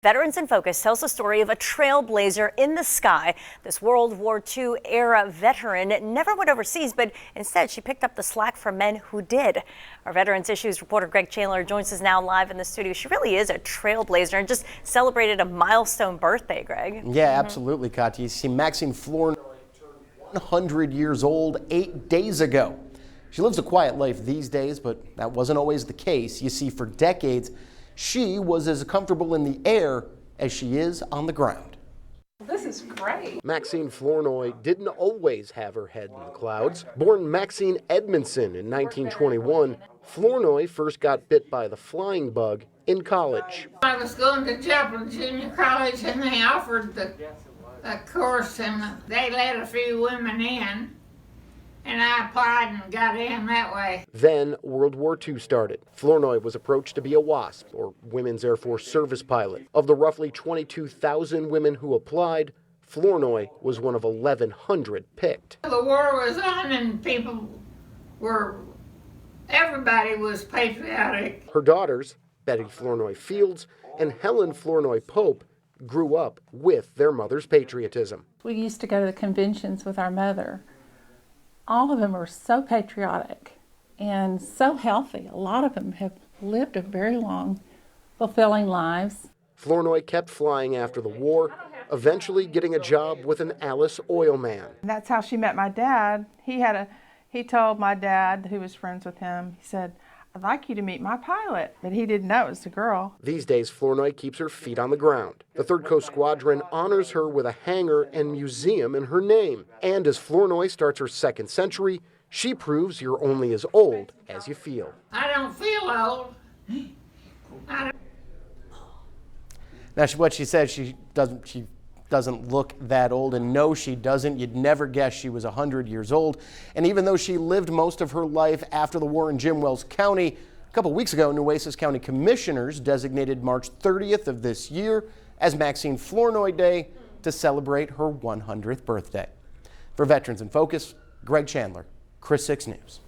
Veterans in Focus tells the story of a trailblazer in the sky. This World War II era veteran never went overseas, but instead she picked up the slack for men who did. Our Veterans Issues reporter Greg Chandler joins us now live in the studio. She really is a trailblazer and just celebrated a milestone birthday, Greg. Yeah, absolutely, Katya. You see, Maxine Flournoy turned 100 years old 8 days ago. She lives a quiet life these days, but that wasn't always the case. You see, for decades, she was as comfortable in the air as she is on the ground. This is great. Maxine Flournoy didn't always have her head in the clouds. Born Maxine Edmondson in 1921, Flournoy first got bit by the flying bug in college. I was going to Chaplain Junior College and they offered the course and they let a few women in. And I applied and got in that way. Then World War II started. Flournoy was approached to be a WASP, or Women's Air Force Service Pilot. Of the roughly 22,000 women who applied, Flournoy was one of 1,100 picked. The war was on and everybody was patriotic. Her daughters, Betty Flournoy Fields and Helen Flournoy Pope, grew up with their mother's patriotism. We used to go to the conventions with our mother. All of them were so patriotic and so healthy. A lot of them have lived a very long, fulfilling lives. Flournoy kept flying after the war, eventually getting a job with an Alice oil man. And that's how she met my dad. He told my dad, who was friends with him, he said, "I'd like you to meet my pilot." But he didn't know it was a girl. These days, Flournoy keeps her feet on the ground. The 3rd Coast Squadron honors her with a hangar and museum in her name. And as Flournoy starts her 2nd century, she proves you're only as old as you feel. I don't feel old. Now, what she says, she doesn't look that old, and no, she doesn't. You'd never guess she was 100 years old. And even though she lived most of her life after the war in Jim Wells County, a couple weeks ago, Nueces County commissioners designated March 30th of this year as Maxine Flournoy Day to celebrate her 100th birthday. For Veterans in Focus, Greg Chandler, KRIS 6 News.